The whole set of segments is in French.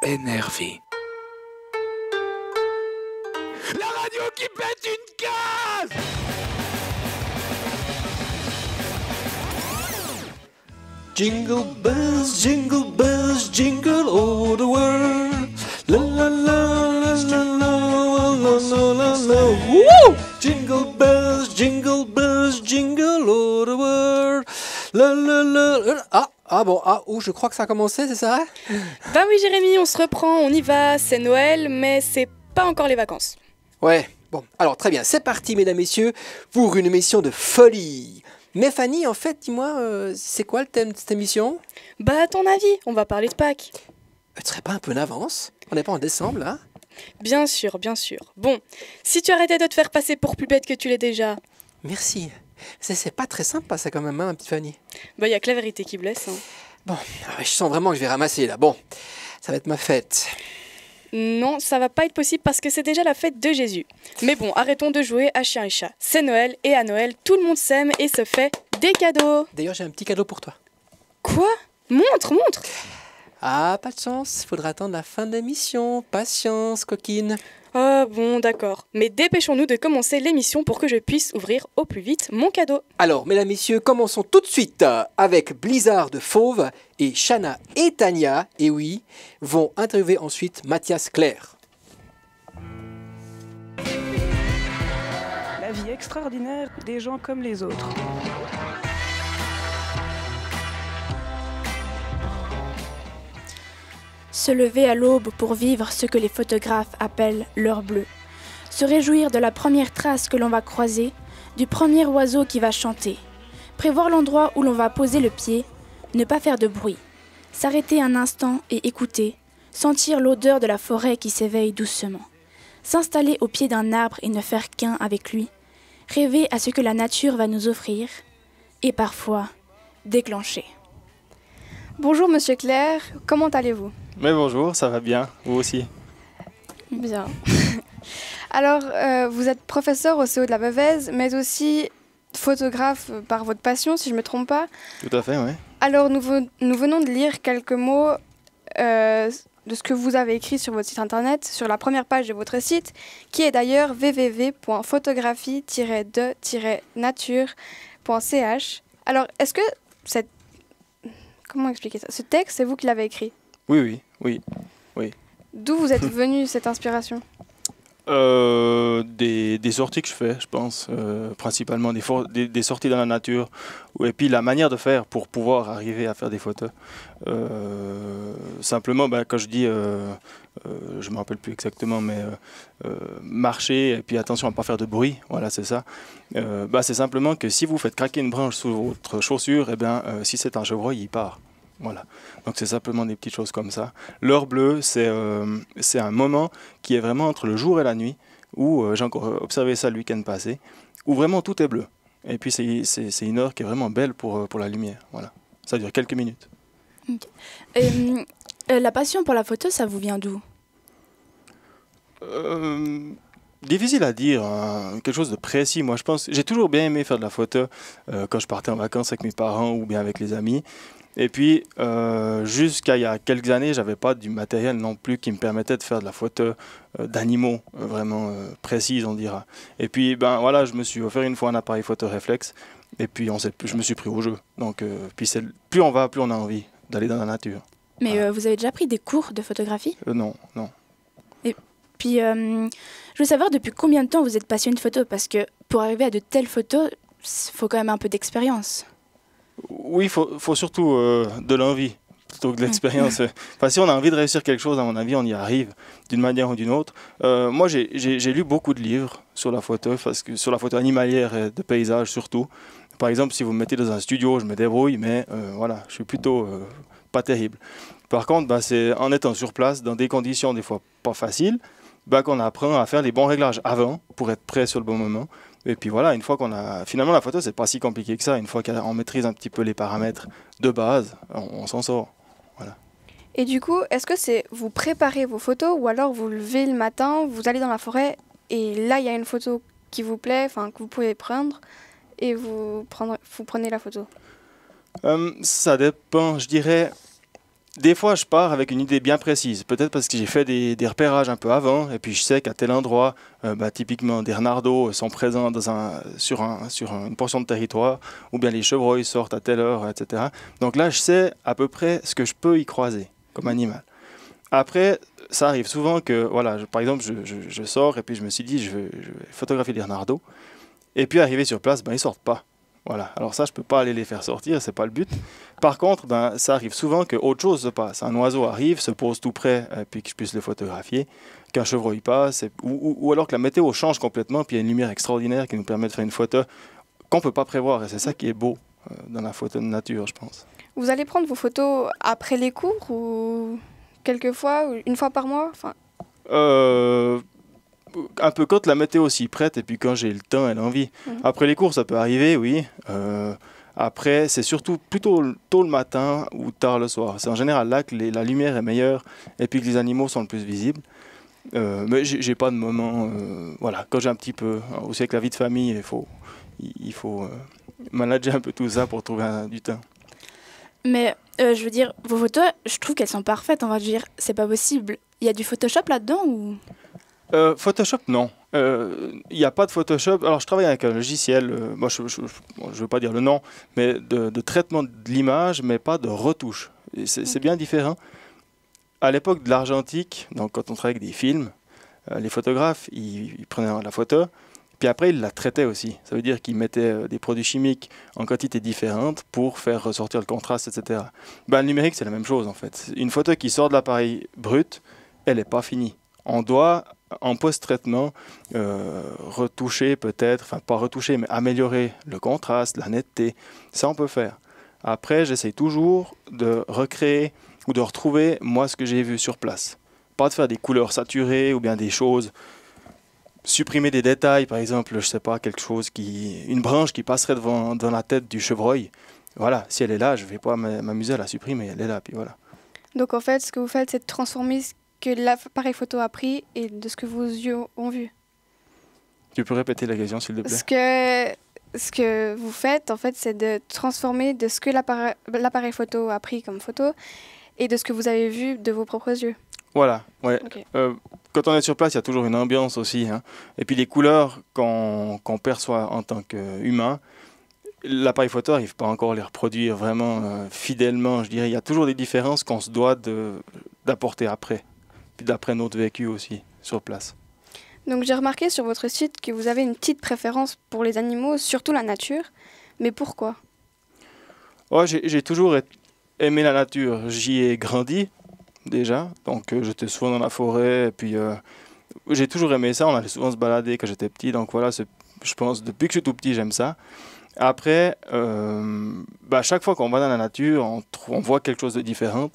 énervé. La radio qui pète une case! Jingle bells, jingle all the world. La la la la la la la la la la. Woo! Jingle bells, jingle all the world. La la la. Je crois que ça a commencé, c'est ça? Bah oui Jérémy, on se reprend, on y va, c'est Noël, mais c'est pas encore les vacances. Ouais, bon, alors très bien, c'est parti mesdames, messieurs, pour une émission de folie. Mais Fanny, en fait, dis-moi, c'est quoi le thème de cette émission? Bah à ton avis, on va parler de Pâques. Tu serais pas un peu en avance? On n'est pas en décembre, là? Bien sûr, bien sûr. Bon, si tu arrêtais de te faire passer pour plus bête que tu l'es déjà. Merci. C'est pas très simple, ça, quand même, hein, ma petite Fanny. Bah y a que la vérité qui blesse. Hein. Bon, je sens vraiment que je vais ramasser, là. Bon, ça va être ma fête. Non, ça va pas être possible parce que c'est déjà la fête de Jésus. Mais bon, arrêtons de jouer à chien et chat. C'est Noël et à Noël, tout le monde s'aime et se fait des cadeaux. D'ailleurs, j'ai un petit cadeau pour toi. Quoi? Montre! Ah, pas de chance, faudra attendre la fin de l'émission. Patience, coquine. Ah bon, d'accord. Mais dépêchons-nous de commencer l'émission pour que je puisse ouvrir au plus vite mon cadeau. Alors, mesdames, messieurs, commençons tout de suite avec Blizzard de Fauve et Shana et Tania, et oui, vont interviewer ensuite Mathias Claire. La vie extraordinaire des gens comme les autres. Se lever à l'aube pour vivre ce que les photographes appellent l'heure bleue. Se réjouir de la première trace que l'on va croiser, du premier oiseau qui va chanter. Prévoir l'endroit où l'on va poser le pied, ne pas faire de bruit. S'arrêter un instant et écouter, sentir l'odeur de la forêt qui s'éveille doucement. S'installer au pied d'un arbre et ne faire qu'un avec lui. Rêver à ce que la nature va nous offrir. Et parfois, déclencher. Bonjour Monsieur Claire, comment allez-vous? Mais bonjour, ça va bien, vous aussi. Bien. Alors, vous êtes professeur au CO de la Bevèze, mais aussi photographe par votre passion, si je ne me trompe pas. Tout à fait, oui. Alors, nous venons de lire quelques mots de ce que vous avez écrit sur votre site internet, sur la première page de votre site, qui est d'ailleurs www.photographie-de-nature.ch. Alors, est-ce que comment expliquer ça? Ce texte, c'est vous qui l'avez écrit? Oui. D'où vous êtes venue cette inspiration? Des sorties que je fais, je pense, principalement des sorties dans la nature, et puis la manière de faire pour pouvoir arriver à faire des photos. Simplement, quand je dis, je ne me rappelle plus exactement, mais marcher, et puis attention à ne pas faire de bruit, voilà, c'est ça. C'est simplement que si vous faites craquer une branche sous votre chaussure, si c'est un chevreuil, il part. Voilà, donc c'est simplement des petites choses comme ça. L'heure bleue, c'est un moment qui est vraiment entre le jour et la nuit, où j'ai encore observé ça le week-end passé, où vraiment tout est bleu. Et puis c'est une heure qui est vraiment belle pour la lumière. Voilà, ça dure quelques minutes. Et, la passion pour la photo, ça vous vient d'où? Difficile à dire, hein, quelque chose de précis. Moi, je pense, j'ai toujours bien aimé faire de la photo quand je partais en vacances avec mes parents ou bien avec les amis. Et puis, jusqu'à il y a quelques années, j'avais pas du matériel non plus qui me permettait de faire de la photo d'animaux vraiment précise, on dira. Et puis, voilà, je me suis offert une fois un appareil photo réflexe. Et puis, je me suis pris au jeu. Donc, plus on va, plus on a envie d'aller dans la nature. Mais voilà. vous avez déjà pris des cours de photographie? Non. Et puis, je veux savoir depuis combien de temps vous êtes passionné de photo? Parce que pour arriver à de telles photos, il faut quand même un peu d'expérience. Oui, il faut surtout de l'envie plutôt que de l'expérience. Enfin, si on a envie de réussir quelque chose, à mon avis, on y arrive d'une manière ou d'une autre. Moi, j'ai lu beaucoup de livres sur la photo, sur la photo animalière et de paysage surtout. Par exemple, si vous me mettez dans un studio, je me débrouille, mais voilà, je suis plutôt pas terrible. Par contre, c'est en étant sur place, dans des conditions des fois pas faciles, qu'on apprend à faire les bons réglages avant pour être prêt sur le bon moment. Et puis voilà, une fois qu'on a... Finalement, la photo, c'est pas si compliqué que ça. Une fois qu'on maîtrise un petit peu les paramètres de base, on s'en sort. Voilà. Et du coup, est-ce que vous préparez vos photos ou alors vous levez le matin, vous allez dans la forêt et là, il y a une photo qui vous plaît, que vous pouvez prendre et vous prenez la photo? Ça dépend, je dirais... des fois, je pars avec une idée bien précise. Peut-être parce que j'ai fait des repérages un peu avant, et puis je sais qu'à tel endroit, typiquement des renardeaux sont présents sur une portion de territoire, ou bien les chevreuils sortent à telle heure, etc. Donc là, je sais à peu près ce que je peux y croiser comme animal. Après, ça arrive souvent que, voilà, par exemple, je sors et puis je me suis dit, je vais photographier les renardeaux. Et puis arrivé sur place, ils sortent pas. Voilà. Alors ça, je peux pas aller les faire sortir, c'est pas le but. Par contre, ça arrive souvent qu'autre chose se passe. Un oiseau arrive, se pose tout près, puis que je puisse le photographier, qu'un chevreuil passe, ou alors que la météo change complètement, puis il y a une lumière extraordinaire qui nous permet de faire une photo qu'on peut pas prévoir. Et c'est ça qui est beau dans la photo de nature, je pense. Vous allez prendre vos photos après les cours ou quelquefois, ou une fois par mois Un peu quand la météo s'y prête et puis quand j'ai le temps et l'envie. Après les cours, ça peut arriver, oui. Après, c'est surtout plutôt tôt le matin ou tard le soir. C'est en général là que la lumière est meilleure et puis que les animaux sont le plus visibles. Mais j'ai pas de moment... voilà, quand j'ai un petit peu... Aussi avec la vie de famille, il faut manager un peu tout ça pour trouver du temps. Mais je veux dire, vos photos, je trouve qu'elles sont parfaites. On va dire, c'est pas possible. Il y a du Photoshop là-dedans ou... Photoshop, non. Il n'y a pas de Photoshop. Alors, je travaille avec un logiciel, moi, je ne veux pas dire le nom, mais de traitement de l'image, mais pas de retouche. C'est bien différent. À l'époque de l'argentique, donc quand on travaillait avec des films, les photographes, ils prenaient la photo, puis après, ils la traitaient aussi. Ça veut dire qu'ils mettaient des produits chimiques en quantité différente pour faire ressortir le contraste, etc. Le numérique, c'est la même chose, en fait. Une photo qui sort de l'appareil brut, elle n'est pas finie. On doit, en post-traitement, retoucher peut-être, enfin pas retoucher, mais améliorer le contraste, la netteté. Ça, on peut faire. Après, j'essaie toujours de recréer ou de retrouver, moi, ce que j'ai vu sur place. Pas de faire des couleurs saturées ou bien des choses, supprimer des détails, par exemple, je sais pas, une branche qui passerait devant la tête du chevreuil. Voilà, si elle est là, je vais pas m'amuser à la supprimer, elle est là, puis voilà. Donc en fait, ce que vous faites, c'est de transformer ce que l'appareil photo a pris et de ce que vos yeux ont vu. Tu peux répéter la question, s'il te plaît? Ce que vous faites, en fait, c'est de transformer de ce que l'appareil photo a pris comme photo et de ce que vous avez vu de vos propres yeux. Voilà, ouais. Okay. Quand on est sur place, il y a toujours une ambiance aussi. Hein. Et puis les couleurs qu'on perçoit en tant qu'humain, l'appareil photo n'arrive pas encore à les reproduire vraiment fidèlement, je dirais. Il y a toujours des différences qu'on se doit d'apporter après. Puis d'après notre vécu aussi, sur place. Donc j'ai remarqué sur votre site que vous avez une petite préférence pour les animaux, surtout la nature. Mais pourquoi? J'ai toujours aimé la nature. J'y ai grandi déjà, donc j'étais souvent dans la forêt. Et puis j'ai toujours aimé ça. On allait souvent se balader quand j'étais petit. Donc voilà, je pense depuis que je suis tout petit, j'aime ça. Après, chaque fois qu'on va dans la nature, on voit quelque chose de différent.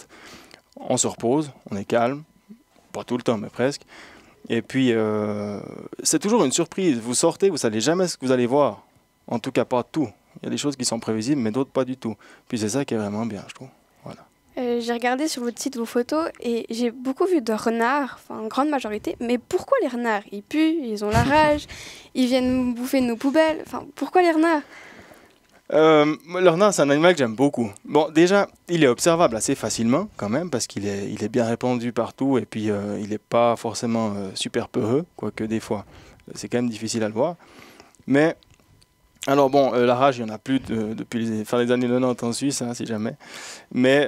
On se repose, on est calme. Pas tout le temps, mais presque. Et puis, c'est toujours une surprise. Vous sortez, vous ne savez jamais ce que vous allez voir. En tout cas, pas tout. Il y a des choses qui sont prévisibles, mais d'autres pas du tout. Puis c'est ça qui est vraiment bien, je trouve. Voilà. J'ai regardé sur votre site vos photos et j'ai beaucoup vu de renards, enfin en grande majorité. Mais pourquoi les renards? Ils puent, ils ont la rage, ils viennent bouffer nos poubelles. Enfin, pourquoi les renards? Le renard, c'est un animal que j'aime beaucoup. Bon, déjà, il est observable assez facilement quand même parce qu'il est bien répandu partout et puis il n'est pas forcément super peureux, quoique des fois, c'est quand même difficile à le voir. Mais, alors bon, la rage, il n'y en a plus depuis les années 90 en Suisse, hein, si jamais. Mais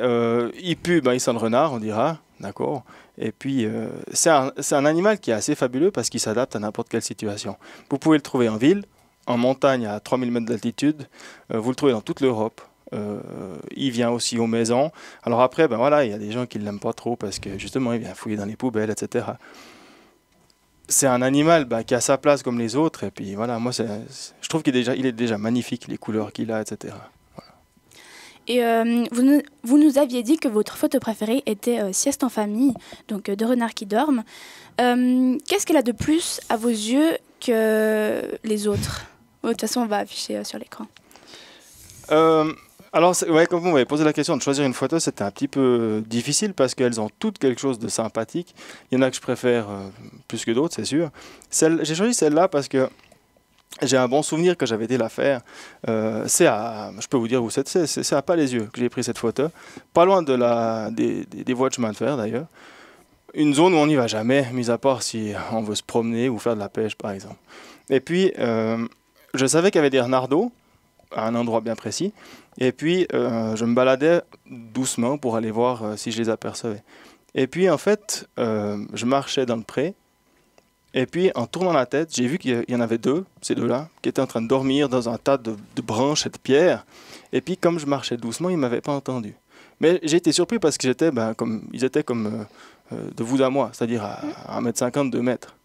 il pue, il sent le renard, on dira, d'accord. Et puis, c'est un animal qui est assez fabuleux parce qu'il s'adapte à n'importe quelle situation. Vous pouvez le trouver en ville, en montagne à 3000 mètres d'altitude, vous le trouvez dans toute l'Europe. Il vient aussi aux maisons. Alors après, il y a des gens qui ne l'aiment pas trop parce que justement, il vient fouiller dans les poubelles, etc. C'est un animal qui a sa place comme les autres. Et puis voilà, moi, je trouve qu'il est déjà magnifique, les couleurs qu'il a, etc. Voilà. Et vous nous aviez dit que votre photo préférée était Sieste en famille, donc de renards qui dorment. Qu'est-ce qu'elle a de plus à vos yeux que les autres? De toute façon, on va afficher sur l'écran. Alors, comme vous m'avez posé la question de choisir une photo, c'était un petit peu difficile parce qu'elles ont toutes quelque chose de sympathique. Il y en a que je préfère plus que d'autres, c'est sûr. J'ai choisi celle-là parce que j'ai un bon souvenir que j'avais été la faire. Je peux vous dire où c'est à Pas-les-Yeux que j'ai pris cette photo. Pas loin des voies de chemin de fer d'ailleurs. Une zone où on n'y va jamais, mis à part si on veut se promener ou faire de la pêche par exemple. Et puis, je savais qu'il y avait des renardeaux à un endroit bien précis. Et puis, je me baladais doucement pour aller voir si je les apercevais. Et puis, en fait, je marchais dans le pré. Et puis, en tournant la tête, j'ai vu qu'il y en avait deux, ces deux-là, qui étaient en train de dormir dans un tas de branches et de pierres. Et puis, comme je marchais doucement, ils ne m'avaient pas entendu. Mais j'ai été surpris parce qu'ils étaient comme de vous à moi, c'est-à-dire à 1,50 m, 2 mètres.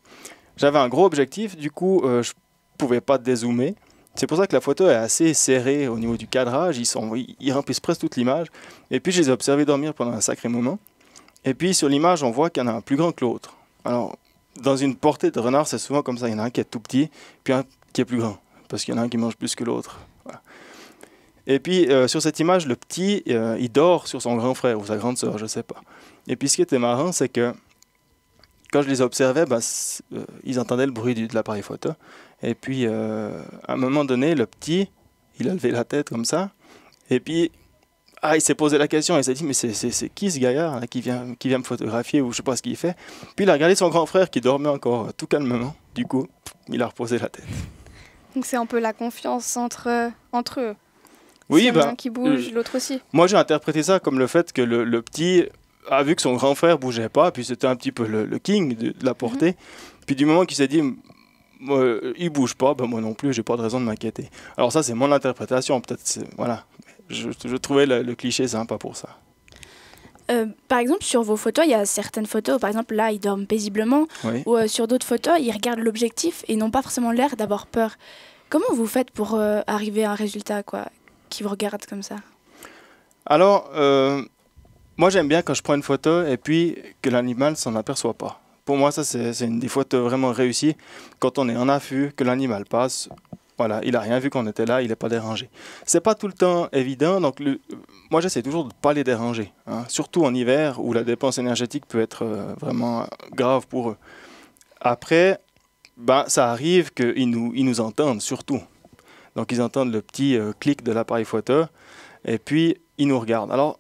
J'avais un gros objectif, du coup, je ne pouvais pas dézoomer. C'est pour ça que la photo est assez serrée au niveau du cadrage. Ils remplissent presque toute l'image. Et puis, je les ai observés dormir pendant un sacré moment. Et puis, sur l'image, on voit qu'il y en a un plus grand que l'autre. Alors, dans une portée de renard, c'est souvent comme ça. Il y en a un qui est tout petit, puis un qui est plus grand, parce qu'il y en a un qui mange plus que l'autre. Voilà. Et puis, sur cette image, le petit, il dort sur son grand frère ou sa grande sœur, je ne sais pas. Et puis, ce qui était marrant, c'est que quand je les observais, ils entendaient le bruit de l'appareil photo. Et puis, à un moment donné, le petit, il a levé la tête comme ça. Et puis, il s'est posé la question, il s'est dit, mais c'est qui ce gaillard là, qui vient me photographier ou je ne sais pas ce qu'il fait. Puis il a regardé son grand frère qui dormait encore tout calmement. Du coup, il a reposé la tête. Donc c'est un peu la confiance entre eux. Oui, il y en a un qui bouge, l'autre aussi. Moi, j'ai interprété ça comme le fait que le petit a vu que son grand frère bougeait pas, puis c'était un petit peu le king de la portée. Puis du moment qu'il s'est dit, il bouge pas, moi non plus, j'ai pas de raison de m'inquiéter. Alors ça, c'est mon interprétation. Peut-être, voilà. Je trouvais le cliché sympa pour ça. Par exemple, sur vos photos, il y a certaines photos, par exemple, là, ils dorment paisiblement, Oui. ou sur d'autres photos, ils regardent l'objectif et n'ont pas forcément l'air d'avoir peur. Comment vous faites pour arriver à un résultat, qui vous regarde comme ça? Alors, moi, j'aime bien quand je prends une photo et puis que l'animal s'en aperçoit pas. Pour moi, ça, c'est une des photos vraiment réussies. Quand on est en affût, que l'animal passe, voilà, il n'a rien vu qu'on était là, il n'est pas dérangé. C'est pas tout le temps évident, donc moi j'essaie toujours de ne pas les déranger, hein, surtout en hiver où la dépense énergétique peut être vraiment grave pour eux. Après, ça arrive qu'ils nous entendent surtout. Donc ils entendent le petit clic de l'appareil photo et puis ils nous regardent. Alors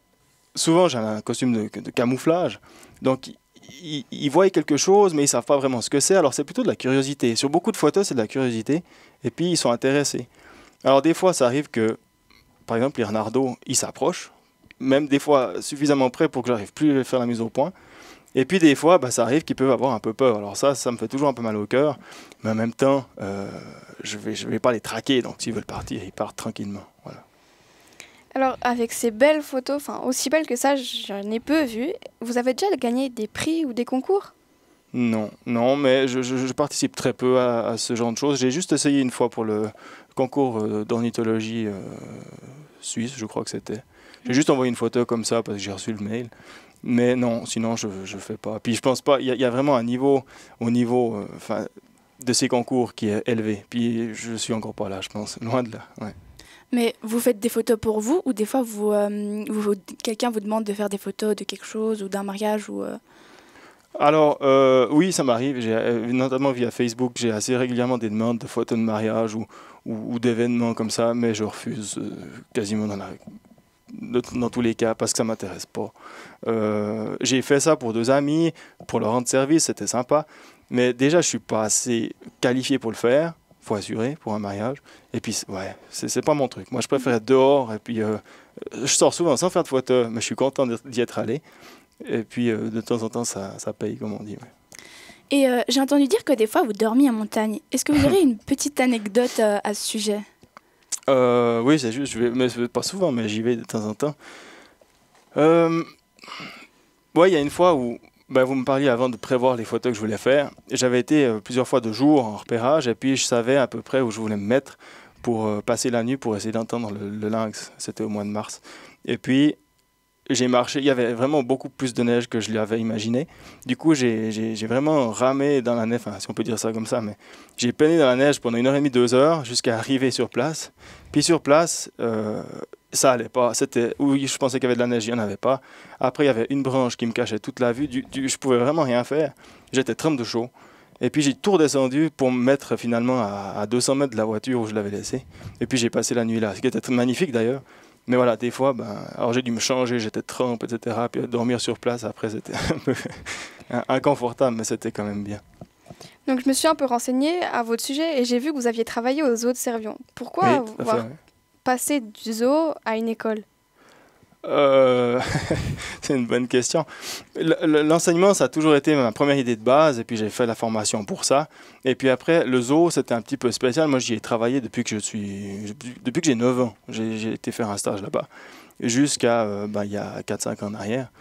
souvent j'ai un costume de camouflage, donc ils voient quelque chose, mais ils ne savent pas vraiment ce que c'est. Alors, c'est plutôt de la curiosité. Sur beaucoup de photos, c'est de la curiosité. Et puis, ils sont intéressés. Alors, des fois, ça arrive que, par exemple, les renardeaux, ils s'approchent. Même des fois, suffisamment près pour que j'arrive plus à faire la mise au point. Et puis, des fois, ça arrive qu'ils peuvent avoir un peu peur. Alors ça me fait toujours un peu mal au cœur. Mais en même temps, je vais pas les traquer. Donc, s'ils veulent partir, ils partent tranquillement. Voilà. Alors, avec ces belles photos, aussi belles que ça, j'en ai peu vu. Vous avez déjà gagné des prix ou des concours? Non, mais je participe très peu à ce genre de choses. J'ai juste essayé une fois pour le concours d'ornithologie suisse, je crois que c'était. J'ai juste envoyé une photo comme ça parce que j'ai reçu le mail. Mais non, sinon je fais pas. Puis je pense pas, il y a vraiment un niveau au niveau de ces concours qui est élevé. Puis je suis encore pas là, je pense, loin de là. Ouais. Mais vous faites des photos pour vous ou des fois quelqu'un vous demande de faire des photos de quelque chose ou d'un mariage ou Alors, oui, ça m'arrive, notamment via Facebook, j'ai assez régulièrement des demandes de photos de mariage ou d'événements comme ça, mais je refuse quasiment dans tous les cas parce que ça ne m'intéresse pas. J'ai fait ça pour 2 amis, pour leur rendre service, c'était sympa, mais déjà, je ne suis pas assez qualifié pour le faire. Faut assurer pour un mariage. Et puis, ouais, c'est pas mon truc. Moi, je préfère être dehors. Et puis, je sors souvent sans faire de photos, mais je suis content d'y être allé. Et puis, de temps en temps, ça paye, comme on dit. Ouais. Et j'ai entendu dire que des fois, vous dormiez en montagne. Est-ce que vous aurez une petite anecdote à ce sujet? Oui, c'est juste. Mais pas souvent, mais j'y vais de temps en temps. Ouais, il y a une fois où vous me parliez avant de prévoir les photos que je voulais faire. J'avais été plusieurs fois de jour en repérage et puis je savais à peu près où je voulais me mettre pour passer la nuit pour essayer d'entendre le lynx. C'était au mois de mars. Et puis j'ai marché, il y avait vraiment beaucoup plus de neige que je l'avais imaginé. Du coup, j'ai vraiment ramé dans la neige, si on peut dire ça comme ça, mais j'ai peiné dans la neige pendant 1h30, 2 heures jusqu'à arriver sur place. Puis sur place, ça allait pas. Oui, je pensais qu'il y avait de la neige, il n'y en avait pas. Après, il y avait une branche qui me cachait toute la vue. Je pouvais vraiment rien faire. J'étais trempe de chaud. Et puis j'ai tout redescendu pour me mettre finalement à 200 mètres de la voiture où je l'avais laissé. Et puis j'ai passé la nuit là, ce qui était très magnifique d'ailleurs. Mais voilà, des fois, alors j'ai dû me changer, j'étais trempe, etc. Puis dormir sur place, après, c'était un peu inconfortable, mais c'était quand même bien. Donc je me suis un peu renseignée à votre sujet et j'ai vu que vous aviez travaillé au zoo de Servion. Pourquoi Oui, avoir passé du zoo à une école? C'est une bonne question. L'enseignement, ça a toujours été ma première idée de base, et puis j'ai fait la formation pour ça. Et puis après, le zoo, c'était un petit peu spécial. Moi, j'y ai travaillé depuis que j'ai 9 ans. J'ai été faire un stage là-bas, jusqu'à il y a 4-5 ans en arrière.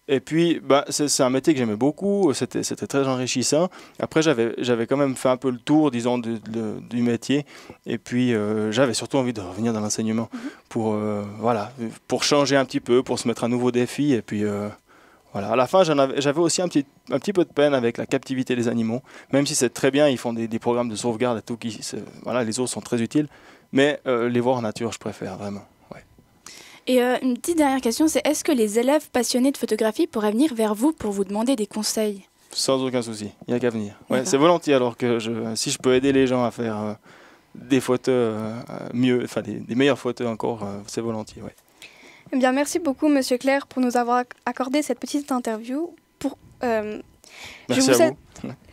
Et puis, c'est un métier que j'aimais beaucoup, c'était très enrichissant. Après, j'avais quand même fait un peu le tour, disons, du métier. Et puis, j'avais surtout envie de revenir dans l'enseignement pour changer un petit peu, pour se mettre un nouveau défi. Et puis, voilà. À la fin, j'avais aussi un petit peu de peine avec la captivité des animaux. Même si c'est très bien, ils font des programmes de sauvegarde et tout. Les zoos sont très utiles. Mais les voir en nature, je préfère vraiment. Et une petite dernière question, c'est est-ce que les élèves passionnés de photographie pourraient venir vers vous pour vous demander des conseils? Sans aucun souci, il n'y a qu'à venir. Ouais, c'est volontiers, alors que si je peux aider les gens à faire des photos mieux, enfin des meilleures photos encore, c'est volontiers. Ouais. Eh bien, merci beaucoup, Monsieur Clerc, pour nous avoir accordé cette petite interview. Merci à vous.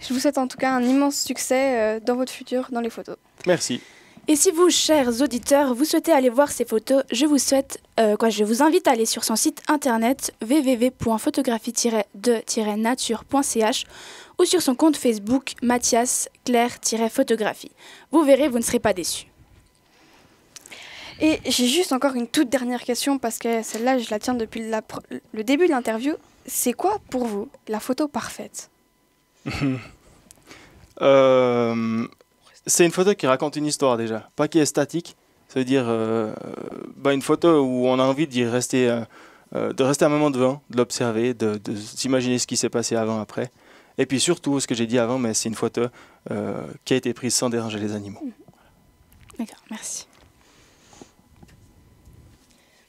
Je vous souhaite en tout cas un immense succès dans votre futur dans les photos. Merci. Et si vous, chers auditeurs, vous souhaitez aller voir ces photos, je vous invite à aller sur son site internet www.photographie-de-nature.ch ou sur son compte Facebook Mathias Claire-photographie. Vous verrez, vous ne serez pas déçus. Et j'ai juste encore une toute dernière question parce que celle-là, je la tiens depuis le début de l'interview. C'est quoi pour vous la photo parfaite? C'est une photo qui raconte une histoire déjà, pas qui est statique. Ça veut dire une photo où on a envie d'y rester, de rester un moment devant, de l'observer, de s'imaginer ce qui s'est passé avant, après. Et puis surtout, ce que j'ai dit avant, mais c'est une photo qui a été prise sans déranger les animaux. D'accord, merci.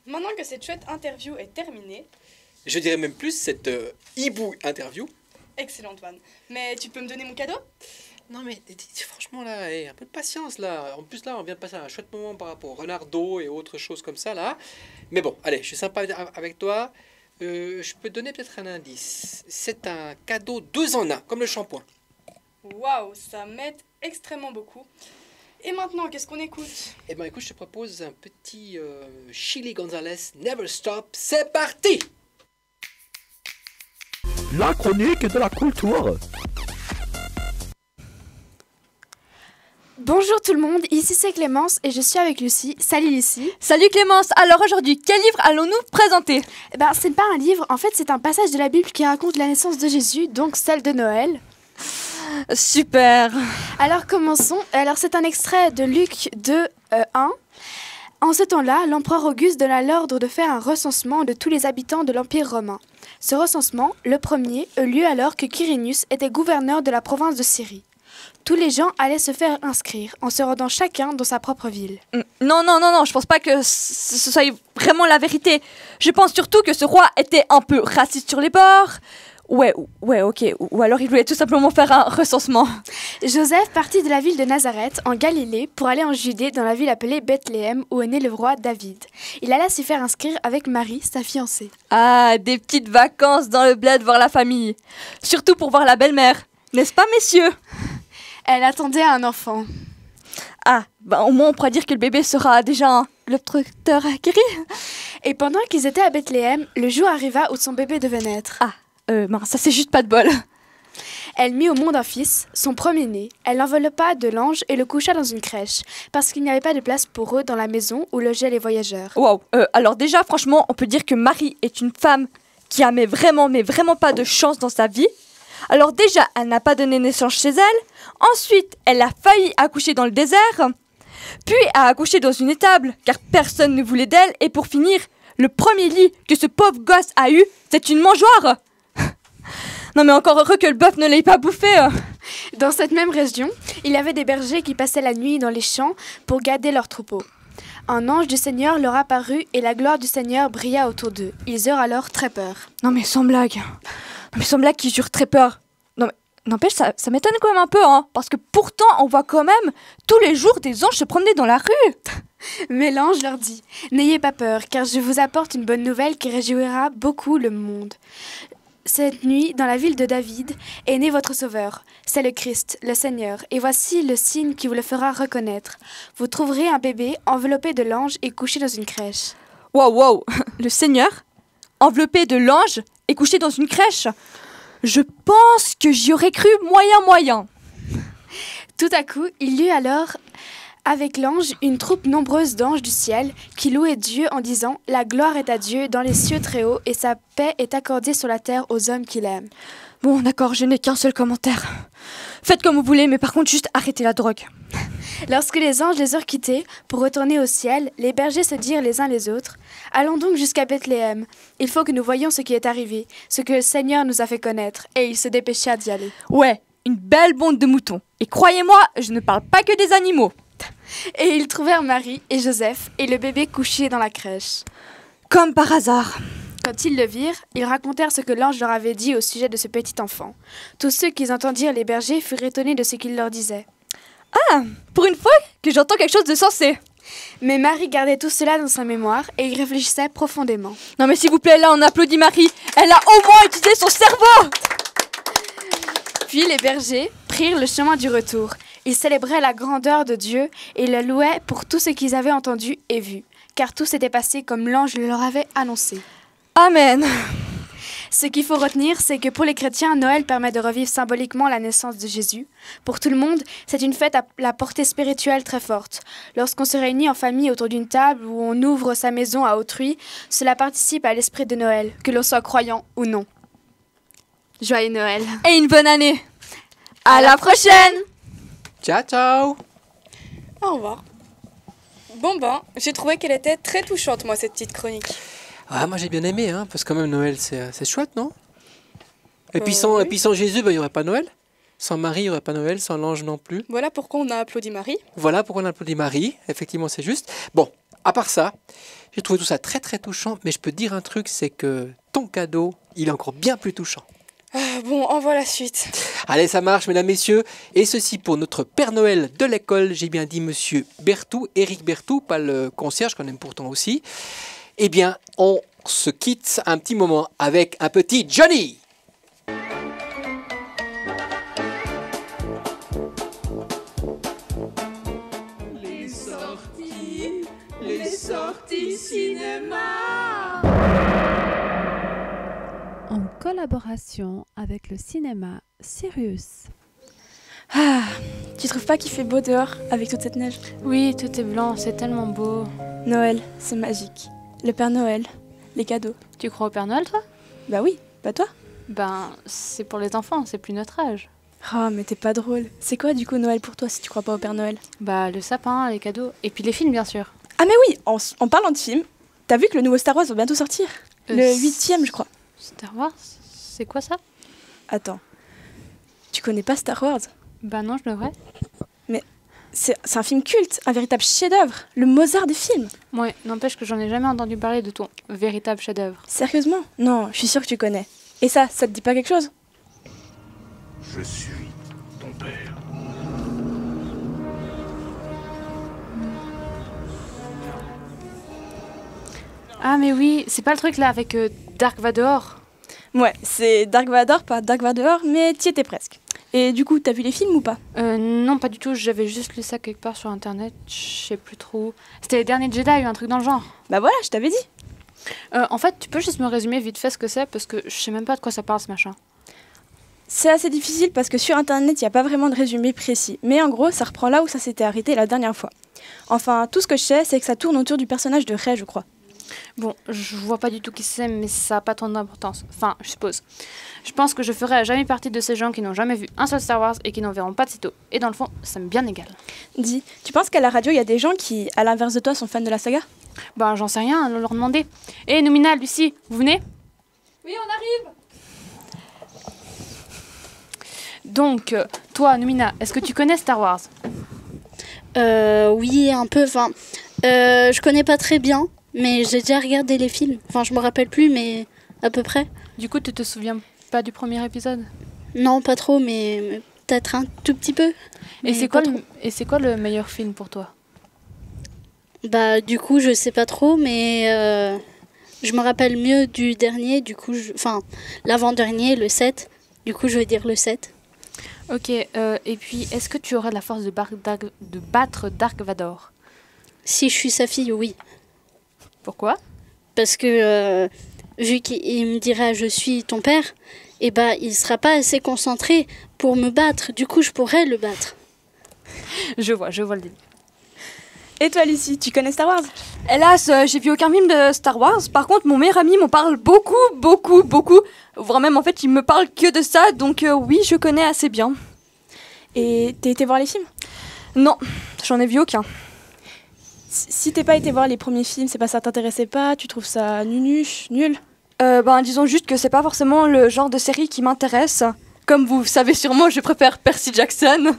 Maintenant que cette chouette interview est terminée... Je dirais même plus cette hibou interview. Excellente vanne. Mais tu peux me donner mon cadeau? Non mais franchement là, un peu de patience là. En plus là, on vient de passer un chouette moment par rapport au renard d'eau et autres choses comme ça là. Mais bon, allez, je suis sympa avec toi. Je peux te donner peut-être un indice. C'est un cadeau 2 en 1, comme le shampoing. Waouh, ça m'aide extrêmement beaucoup. Et maintenant, qu'est-ce qu'on écoute? Eh ben écoute, je te propose un petit Chili Gonzalez, Never Stop. C'est parti! La chronique de la culture. Bonjour tout le monde, ici c'est Clémence et je suis avec Lucie. Salut Lucie. Salut Clémence, alors aujourd'hui, quel livre allons-nous présenter? C'est pas un livre, en fait c'est un passage de la Bible qui raconte la naissance de Jésus, donc celle de Noël. Super. Alors commençons. Alors c'est un extrait de Luc 2, 1. En ce temps-là, l'empereur Auguste donna l'ordre de faire un recensement de tous les habitants de l'Empire romain. Ce recensement, le premier, eut lieu alors que Quirinius était gouverneur de la province de Syrie. Tous les gens allaient se faire inscrire, en se rendant chacun dans sa propre ville. Non, je pense pas que ce soit vraiment la vérité. Je pense surtout que ce roi était un peu raciste sur les bords. Ouais, ok. Ou alors il voulait tout simplement faire un recensement. Joseph partit de la ville de Nazareth, en Galilée, pour aller en Judée, dans la ville appelée Bethléem, où est né le roi David. Il alla s'y faire inscrire avec Marie, sa fiancée. Ah, des petites vacances dans le bled voir la famille. Surtout pour voir la belle-mère. N'est-ce pas, messieurs? Elle attendait un enfant. Ah, au moins on pourra dire que le bébé sera déjà un globe-trotteur acquéri. Et pendant qu'ils étaient à Bethléem, le jour arriva où son bébé devait naître. Ah, ça c'est juste pas de bol. Elle mit au monde un fils, son premier-né. Elle l'enveloppa de lange et le coucha dans une crèche, parce qu'il n'y avait pas de place pour eux dans la maison où logeaient les voyageurs. Wow, alors déjà franchement, on peut dire que Marie est une femme qui a mais vraiment pas de chance dans sa vie. Alors déjà, elle n'a pas donné naissance chez elle. Ensuite, elle a failli accoucher dans le désert. Puis, a accouché dans une étable, car personne ne voulait d'elle. Et pour finir, le premier lit que ce pauvre gosse a eu, c'est une mangeoire. Non mais encore heureux que le bœuf ne l'ait pas bouffé. Dans cette même région, il y avait des bergers qui passaient la nuit dans les champs pour garder leurs troupeaux. Un ange du Seigneur leur apparut et la gloire du Seigneur brilla autour d'eux. Ils eurent alors très peur. Non mais sans blague qu'ils eurent très peur. n'empêche, ça m'étonne quand même un peu, hein, parce que pourtant, on voit quand même tous les jours des anges se promener dans la rue. Mais l'ange leur dit « N'ayez pas peur, car je vous apporte une bonne nouvelle qui réjouira beaucoup le monde. Cette nuit, dans la ville de David, est né votre sauveur. C'est le Christ, le Seigneur. Et voici le signe qui vous le fera reconnaître. Vous trouverez un bébé enveloppé de l'ange et couché dans une crèche. » Wow, le Seigneur, enveloppé de l'ange et couché dans une crèche. Je pense que j'y aurais cru moyen. Tout à coup, il y eut alors avec l'ange une troupe nombreuse d'anges du ciel qui louaient Dieu en disant « La gloire est à Dieu dans les cieux très hauts et sa paix est accordée sur la terre aux hommes qu'il aime. » Bon, d'accord, je n'ai qu'un seul commentaire. Faites comme vous voulez, mais par contre, juste arrêtez la drogue. Lorsque les anges les eurent quittés pour retourner au ciel, les bergers se dirent les uns les autres « Allons donc jusqu'à Bethléem. Il faut que nous voyions ce qui est arrivé, ce que le Seigneur nous a fait connaître. » Et ils se dépêchèrent d'y aller. Ouais, une belle bande de moutons. Et croyez-moi, je ne parle pas que des animaux. Et ils trouvèrent Marie et Joseph et le bébé couché dans la crèche. Comme par hasard. Quand ils le virent, ils racontèrent ce que l'ange leur avait dit au sujet de ce petit enfant. Tous ceux qui entendirent les bergers furent étonnés de ce qu'il leur disait. Ah, pour une fois que j'entends quelque chose de sensé. Mais Marie gardait tout cela dans sa mémoire et y réfléchissait profondément. Non mais s'il vous plaît, là on applaudit Marie. Elle a au moins utilisé son cerveau. Puis les bergers prirent le chemin du retour. Ils célébraient la grandeur de Dieu et le louaient pour tout ce qu'ils avaient entendu et vu, car tout s'était passé comme l'ange leur avait annoncé. Amen. Ce qu'il faut retenir, c'est que pour les chrétiens, Noël permet de revivre symboliquement la naissance de Jésus. Pour tout le monde, c'est une fête à la portée spirituelle très forte. Lorsqu'on se réunit en famille autour d'une table où on ouvre sa maison à autrui, cela participe à l'esprit de Noël, que l'on soit croyant ou non. Joyeux Noël. Et une bonne année. À la prochaine. Ciao. Au revoir. Bon j'ai trouvé qu'elle était très touchante, moi, cette petite chronique. Ah, moi j'ai bien aimé, hein, parce que quand même Noël c'est chouette, non? Et puis Oui. sans Jésus, il n'y aurait pas Noël. Sans Marie, il n'y aurait pas Noël, sans l'ange non plus. Voilà pourquoi on a applaudi Marie. Voilà pourquoi on applaudit Marie, effectivement c'est juste. Bon, à part ça, j'ai trouvé tout ça très très touchant, mais je peux te dire un truc, c'est que ton cadeau, il est encore bien plus touchant. Bon, envoie la suite. Allez, ça marche, mesdames, messieurs. Et ceci pour notre Père Noël de l'école, j'ai bien dit monsieur Bertou, Éric Bertou, pas le concierge qu'on aime pourtant aussi. Eh bien, on se quitte un petit moment avec un petit Johnny. Les sorties cinéma. En collaboration avec le cinéma Sirius. Ah, tu trouves pas qu'il fait beau dehors avec toute cette neige? Oui, tout est blanc, c'est tellement beau. Noël, c'est magique. Le Père Noël, les cadeaux. Tu crois au Père Noël, toi? Bah oui, pas toi? Ben, c'est pour les enfants, c'est plus notre âge. Oh, mais t'es pas drôle. C'est quoi du coup Noël pour toi si tu crois pas au Père Noël? Bah, le sapin, les cadeaux, et puis les films, bien sûr. Ah mais oui, en parlant de films, t'as vu que le nouveau Star Wars va bientôt sortir? Le 8e, je crois. Star Wars? C'est quoi ça? Attends, tu connais pas Star Wars? Bah non, je devrais. Mais c'est un film culte, un véritable chef-d'œuvre, le Mozart des films. Ouais, n'empêche que j'en ai jamais entendu parler de ton véritable chef-d'œuvre. Sérieusement? Non, je suis sûre que tu connais. Et ça te dit pas quelque chose? Je suis ton père. Ah mais oui, c'est pas le truc là avec Dark Vador? Ouais, c'est Dark Vador, pas Dark Vador, mais t'y étais presque. Et du coup, t'as vu les films ou pas? Non, pas du tout, j'avais juste lu ça quelque part sur internet, je sais plus trop. C'était les derniers Jedi, un truc dans le genre. Bah voilà, je t'avais dit. En fait, tu peux juste me résumer vite fait ce que c'est, parce que je sais même pas de quoi ça parle ce machin. C'est assez difficile parce que sur internet, il n'y a pas vraiment de résumé précis. Mais en gros, ça reprend là où ça s'était arrêté la dernière fois. Enfin, tout ce que je sais, c'est que ça tourne autour du personnage de Rey, je crois. Bon, je vois pas du tout qui c'est, mais ça a pas tant d'importance. Enfin, je suppose. Je pense que je ferai à jamais partie de ces gens qui n'ont jamais vu un seul Star Wars et qui n'en verront pas de sitôt. Et dans le fond, ça m'est bien égal. Dis, tu penses qu'à la radio, il y a des gens qui, à l'inverse de toi, sont fans de la saga? Bah, j'en sais rien, allons leur demander. Hé, Noumina, Lucie, vous venez? Oui, on arrive. Donc, toi, Noumina, est-ce que tu connais Star Wars? Oui, un peu. Enfin, je connais pas très bien, mais j'ai déjà regardé les films. Enfin, je me rappelle plus, mais à peu près. Du coup, tu te souviens pas du premier épisode? Non, pas trop, mais peut-être un tout petit peu. Et Mais c'est pas quoi, trop. le meilleur film pour toi? Bah, du coup, je sais pas trop, mais je me rappelle mieux du dernier, du coup, enfin, l'avant-dernier, le 7. Du coup, je vais dire le 7. Ok, et puis est-ce que tu aurais la force de battre Dark Vador? Si je suis sa fille, oui. Pourquoi? Parce que vu qu'il me dira je suis ton père, et bah il sera pas assez concentré pour me battre. Du coup, je pourrais le battre. Je vois le délire. Et toi, Lucie, tu connais Star Wars? Hélas, j'ai vu aucun film de Star Wars. Par contre, mon meilleur ami m'en parle beaucoup. Vraiment, en fait, il me parle que de ça. Donc oui, je connais assez bien. Et t'es été voir les films? Non, j'en ai vu aucun. Si t'es pas été voir les premiers films, c'est pas ça t'intéressait pas? Tu trouves ça nunuche, nul? Disons juste que c'est pas forcément le genre de série qui m'intéresse. Comme vous savez sûrement, je préfère Percy Jackson.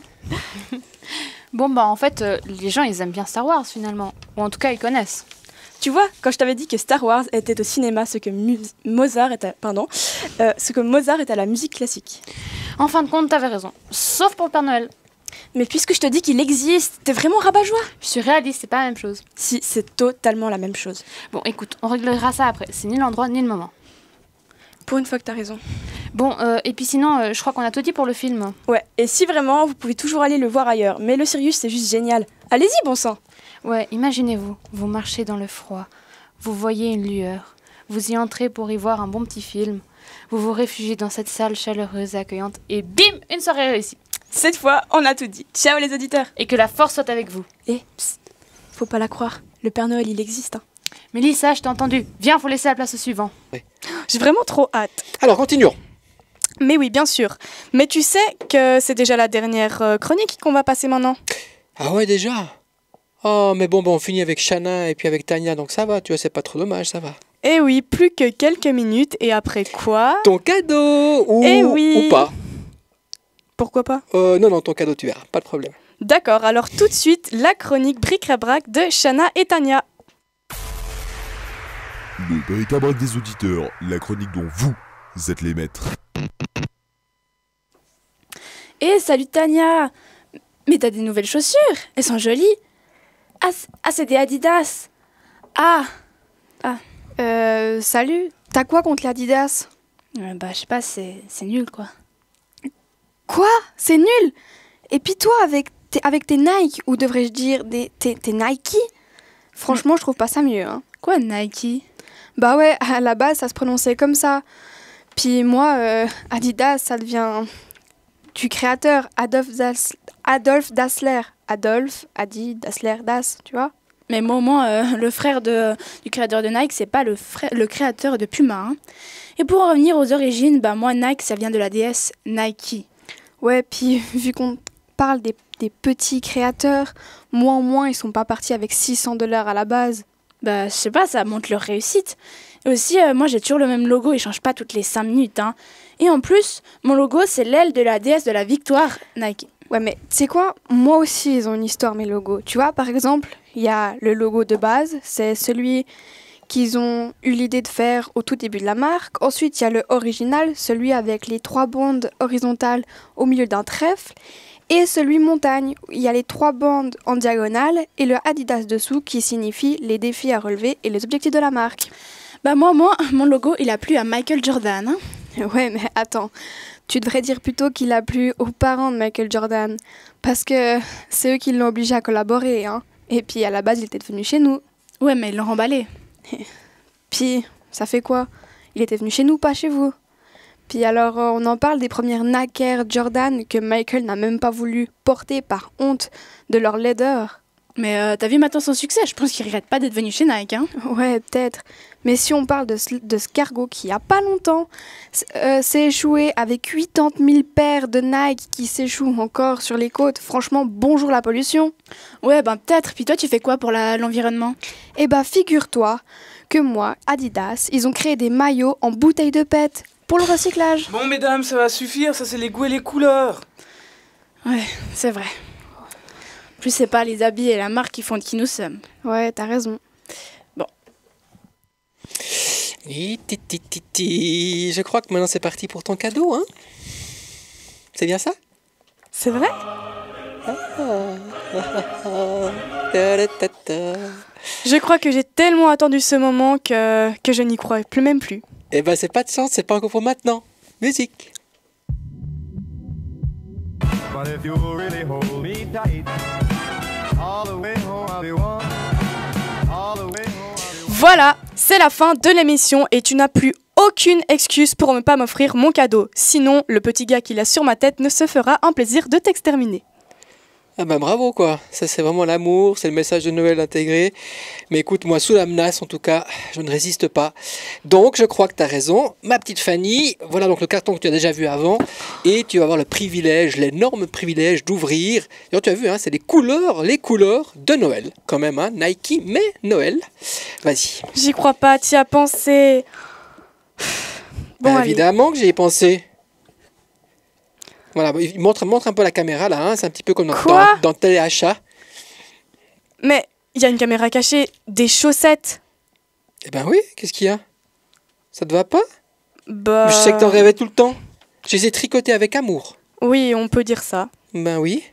Bon, bah en fait, les gens, ils aiment bien Star Wars finalement. Ou en tout cas, ils connaissent. Tu vois, quand je t'avais dit que Star Wars était au cinéma ce que Mozart est à la musique classique. En fin de compte, t'avais raison. Sauf pour le Père Noël. Mais puisque je te dis qu'il existe, t'es vraiment rabat-joie? Je suis réaliste, c'est pas la même chose. Si, c'est totalement la même chose. Bon, écoute, on réglera ça après. C'est ni l'endroit ni le moment. Pour une fois que t'as raison. Bon, et puis sinon, je crois qu'on a tout dit pour le film. Ouais, et si vraiment, vous pouvez toujours aller le voir ailleurs. Mais le Sirius, c'est juste génial. Allez-y, bon sang! Ouais, imaginez-vous, vous marchez dans le froid, vous voyez une lueur, vous y entrez pour y voir un bon petit film, vous vous réfugiez dans cette salle chaleureuse et accueillante, et bim, une soirée réussie. Cette fois, on a tout dit. Ciao les auditeurs! Et que la force soit avec vous. Eh, psst, faut pas la croire. Le Père Noël, il existe. Hein. Mélissa, je t'ai entendu. Viens, faut laisser la place au suivant. Oui. J'ai vraiment trop hâte. Alors, continuons. Mais oui, bien sûr. Mais tu sais que c'est déjà la dernière chronique qu'on va passer maintenant. Ah ouais, déjà? Oh, mais bon, on finit avec Shanna et puis avec Tania, donc ça va, tu vois, c'est pas trop dommage, ça va. Eh oui, plus que quelques minutes, et après quoi? Ton cadeau! Eh oui! Ou pas. Pourquoi pas? Non, ton cadeau, tu verras, pas de problème. D'accord, alors tout de suite, la chronique bric-à-brac de Shanna et Tania. Le bric-à-brac des auditeurs, la chronique dont vous êtes les maîtres. Eh, salut Tania! Mais t'as des nouvelles chaussures? Elles sont jolies! Ah, c'est des Adidas! Ah! Salut, t'as quoi contre les Adidas? Je sais pas, c'est nul quoi. Quoi? C'est nul? Et puis toi, avec tes Nike, ou devrais-je dire tes Nike? Franchement, je trouve pas ça mieux. Hein. Quoi, Nike? Bah ouais, à la base, ça se prononçait comme ça. Puis moi, Adidas, ça devient du créateur, Adolf Dassler. Adi, Dassler, Das, tu vois? Mais moi, le frère du créateur de Nike, c'est pas le créateur de Puma. Hein. Et pour en revenir aux origines, moi, Nike, ça vient de la déesse Nike. Ouais, puis vu qu'on parle des petits créateurs, moins, ils sont pas partis avec $600 à la base. Je sais pas, ça montre leur réussite. Et aussi, moi, j'ai toujours le même logo, il change pas toutes les 5 minutes. Hein. Et en plus, mon logo, c'est l'aile de la déesse de la victoire, Nike. Ouais, mais tu sais quoi? Moi aussi, ils ont une histoire, mes logos. Tu vois, par exemple, il y a le logo de base, c'est celui qu'ils ont eu l'idée de faire au tout début de la marque. Ensuite, il y a le original, celui avec les 3 bandes horizontales au milieu d'un trèfle. Et celui montagne, où il y a les 3 bandes en diagonale et le Adidas dessous qui signifie les défis à relever et les objectifs de la marque. Moi, mon logo, il a plu à Michael Jordan. Hein. Ouais, mais attends. Tu devrais dire plutôt qu'il a plu aux parents de Michael Jordan. Parce que c'est eux qui l'ont obligé à collaborer. Hein. Et puis à la base, il était venu chez nous. Ouais, mais ils l'ont remballé. Puis, ça fait quoi? Il était venu chez nous, pas chez vous. Puis alors, on en parle des premières Nike Air Jordan que Michael n'a même pas voulu porter par honte de leur laideur. Mais t'as vu maintenant son succès? Je pense qu'il regrette pas d'être venu chez Nike. Hein. Ouais, peut-être. Mais si on parle de ce cargo qui, il y a pas longtemps, s'est échoué avec 80 000 paires de Nike qui s'échouent encore sur les côtes, franchement, bonjour la pollution. Ouais, peut-être. Puis toi, tu fais quoi pour l'environnement? Eh figure-toi que moi, Adidas, ils ont créé des maillots en bouteilles de PET pour le recyclage. Bon, mesdames, ça va suffire, ça c'est les goûts et les couleurs. Ouais, c'est vrai. En plus, c'est pas les habits et la marque qui font de qui nous sommes. Ouais, t'as raison. Bon. Je crois que maintenant c'est parti pour ton cadeau, hein? C'est bien ça? C'est vrai? Je crois que j'ai tellement attendu ce moment que je n'y crois plus, même plus. Eh ben, c'est pas de chance, c'est pas encore pour maintenant. Musique. But if you really hold me tight, all the way home I'll be one. All the way home I'll be one. Voilà, c'est la fin de l'émission et tu n'as plus aucune excuse pour ne pas m'offrir mon cadeau. Sinon, le petit gars qui l'a sur ma tête ne se fera un plaisir de t'exterminer. Ah ben bravo quoi, ça c'est vraiment l'amour, c'est le message de Noël intégré. Mais écoute, moi sous la menace en tout cas, je ne résiste pas. Donc je crois que tu as raison, ma petite Fanny, voilà donc le carton que tu as déjà vu avant. Et tu vas avoir le privilège, l'énorme privilège d'ouvrir. D'ailleurs tu as vu, hein, c'est les couleurs de Noël. Quand même, hein, Nike, mais Noël. Vas-y. J'y crois pas, t'y as pensé. Bon, Ben, évidemment que j'y ai pensé. Voilà, montre un peu la caméra là, hein. C'est un petit peu comme dans Téléachat. Mais il y a une caméra cachée, des chaussettes. Eh ben oui, qu'est-ce qu'il y a? Ça te va pas? Bah... Je sais que t'en rêvais tout le temps. Je les ai tricotées avec amour. Oui, on peut dire ça. Ben oui.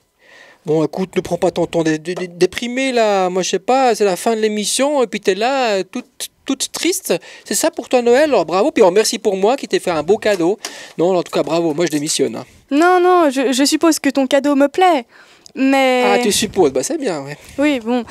Bon, écoute, ne prends pas ton ton déprimé là. Moi, je sais pas, c'est la fin de l'émission et puis t'es là, toute triste. C'est ça pour toi Noël? Alors bravo, puis merci pour moi qui t'ai fait un beau cadeau. Non, en tout cas, bravo, moi je démissionne. Hein. Non, je suppose que ton cadeau me plaît, mais... Ah, tu supposes, bah c'est bien, ouais. Oui, bon,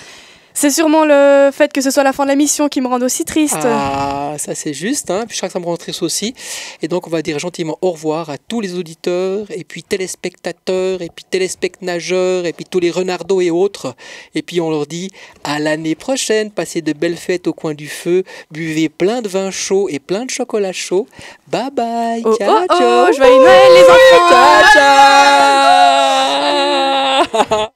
c'est sûrement le fait que ce soit la fin de la mission qui me rend aussi triste. Ah, ça c'est juste, hein. Puis je crois que ça me rend triste aussi. Et donc on va dire gentiment au revoir à tous les auditeurs, et puis téléspectateurs, et puis téléspectageurs, et puis tous les renardos et autres. Et puis on leur dit à l'année prochaine, passez de belles fêtes au coin du feu, buvez plein de vin chaud et plein de chocolat chaud. Bye bye, ciao, ciao. Joyeux Noël les enfants. Ciao, ciao.